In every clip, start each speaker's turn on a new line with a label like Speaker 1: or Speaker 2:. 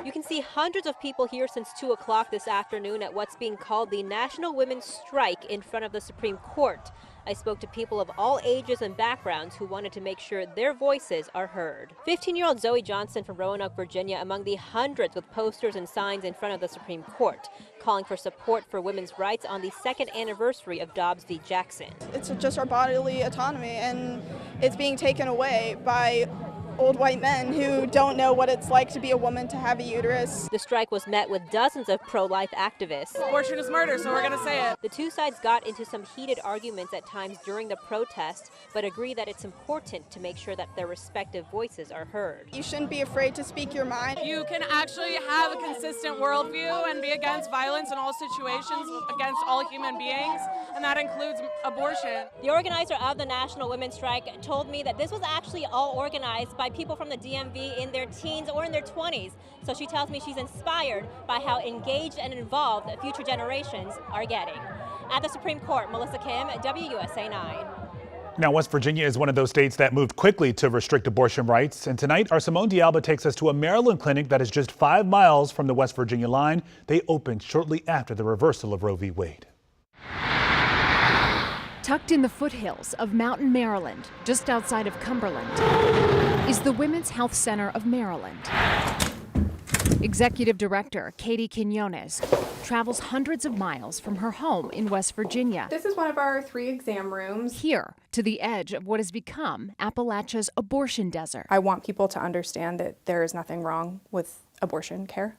Speaker 1: You can see hundreds of people here since 2 o'clock this afternoon at what's being called the National Women's Strike in front of the Supreme Court. I spoke to people of all ages and backgrounds who wanted to make sure their voices are heard. 15-year-old Zoe Johnson from Roanoke, Virginia, among the hundreds with posters and signs in front of the Supreme Court, calling for support for women's rights on the second anniversary of Dobbs v. Jackson.
Speaker 2: It's just our bodily autonomy, and it's being taken away by old white men who don't know what it's like to be a woman, to have a uterus.
Speaker 1: The strike was met with dozens of pro-life activists.
Speaker 3: Abortion is murder, so we're going to say it.
Speaker 1: The two sides got into some heated arguments at times during the protest, but agree that it's important to make sure that their respective voices are heard.
Speaker 2: You shouldn't be afraid to speak your mind.
Speaker 3: You can actually have a consistent worldview and be against violence in all situations, against all human beings, and that includes abortion.
Speaker 1: The organizer of the National Women's Strike told me that this was actually all organized by people from the DMV in their teens or in their 20s. So she tells me she's inspired by how engaged and involved future generations are getting. At the Supreme Court, Melissa Kim, WUSA 9.
Speaker 4: Now, West Virginia is one of those states that moved quickly to restrict abortion rights. And tonight, our Simone D'Alba takes us to a Maryland clinic that is just 5 miles from the West Virginia line. They opened shortly after the reversal of Roe v. Wade.
Speaker 5: Tucked in the foothills of Mountain, Maryland, just outside of Cumberland, is the Women's Health Center of Maryland. Executive Director Katie Quinones travels hundreds of miles from her home in West Virginia.
Speaker 6: This is one of our 3 exam rooms.
Speaker 5: Here, to the edge of what has become Appalachia's abortion desert.
Speaker 6: I want people to understand that there is nothing wrong with abortion care.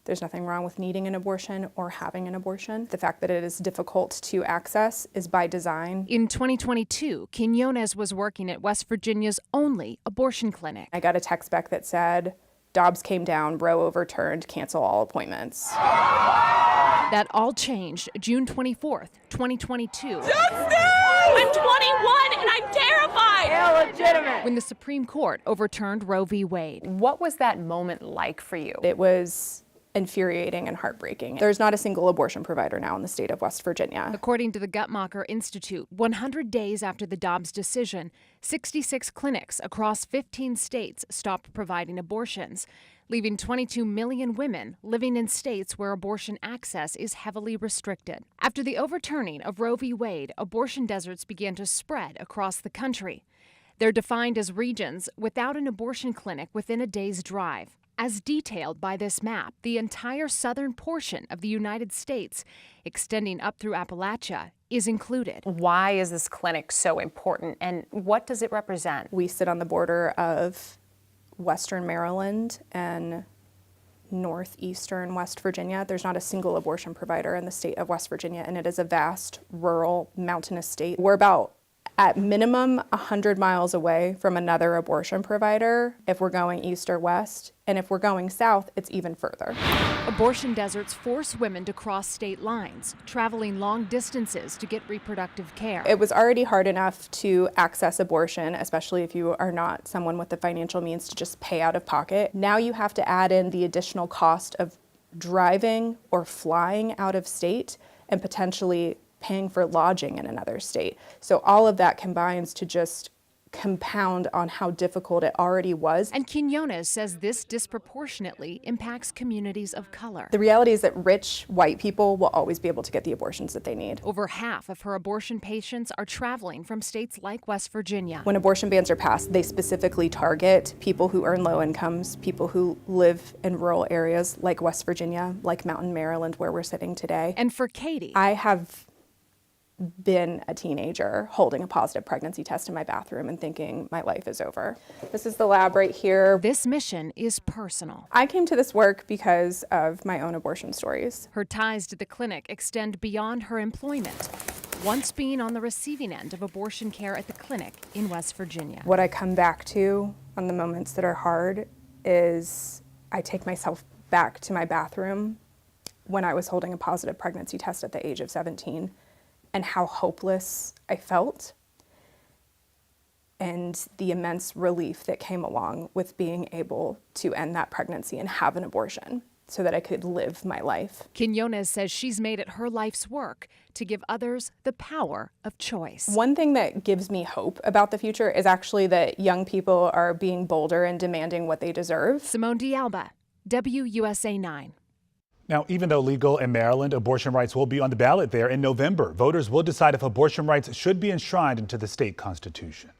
Speaker 6: There's nothing wrong with needing an abortion or having an abortion. The fact that it is difficult to access is by design.
Speaker 5: In 2022, Quinones was working at West Virginia's only abortion clinic.
Speaker 6: I got a text back that said, Dobbs came down, Roe overturned, cancel all appointments.
Speaker 5: That all changed June 24th, 2022.
Speaker 3: Justice! I'm 21 and I'm terrified!
Speaker 6: Illegitimate!
Speaker 5: When the Supreme Court overturned Roe v. Wade.
Speaker 7: What was that moment like for you?
Speaker 6: It was infuriating and heartbreaking. There's not a single abortion provider now in the state of West Virginia.
Speaker 5: According to the Guttmacher Institute, 100 days after the Dobbs decision, 66 clinics across 15 states stopped providing abortions, leaving 22 million women living in states where abortion access is heavily restricted. After the overturning of Roe v. Wade, abortion deserts began to spread across the country. They're defined as regions without an abortion clinic within a day's drive. As detailed by this map, the entire southern portion of the United States, extending up through Appalachia, is included.
Speaker 7: Why is this clinic so important, and what does it represent?
Speaker 6: We sit on the border of western Maryland and northeastern West Virginia. There's not a single abortion provider in the state of West Virginia, and it is a vast, rural, mountainous state. We're about, at minimum, 100 miles away from another abortion provider if we're going east or west, and if we're going south, it's even further.
Speaker 5: Abortion deserts force women to cross state lines, traveling long distances to get reproductive care.
Speaker 6: It was already hard enough to access abortion, especially if you are not someone with the financial means to just pay out of pocket. Now you have to add in the additional cost of driving or flying out of state and potentially paying for lodging in another state. So all of that combines to just compound on how difficult it already was.
Speaker 5: And Quinones says this disproportionately impacts communities of color.
Speaker 6: The reality is that rich white people will always be able to get the abortions that they need.
Speaker 5: Over half of her abortion patients are traveling from states like West Virginia.
Speaker 6: When abortion bans are passed, they specifically target people who earn low incomes, people who live in rural areas like West Virginia, like Mountain, Maryland, where we're sitting today.
Speaker 5: And for Katie,
Speaker 6: I have been a teenager holding a positive pregnancy test in my bathroom and thinking my life is over. This is the lab right here.
Speaker 5: This mission is personal.
Speaker 6: I came to this work because of my own abortion stories.
Speaker 5: Her ties to the clinic extend beyond her employment, once being on the receiving end of abortion care at the clinic in West Virginia.
Speaker 6: What I come back to on the moments that are hard is I take myself back to my bathroom when I was holding a positive pregnancy test at the age of 17. And how hopeless I felt, and the immense relief that came along with being able to end that pregnancy and have an abortion. so that I could live my life.
Speaker 5: Quinones says she's made it her life's work to give others the power of choice.
Speaker 6: One thing that gives me hope about the future is actually that young people are being bolder and demanding what they deserve.
Speaker 5: Simone D'Alba, WUSA 9.
Speaker 4: Now, even though legal in Maryland, abortion rights will be on the ballot there in November. Voters will decide if abortion rights should be enshrined into the state constitution.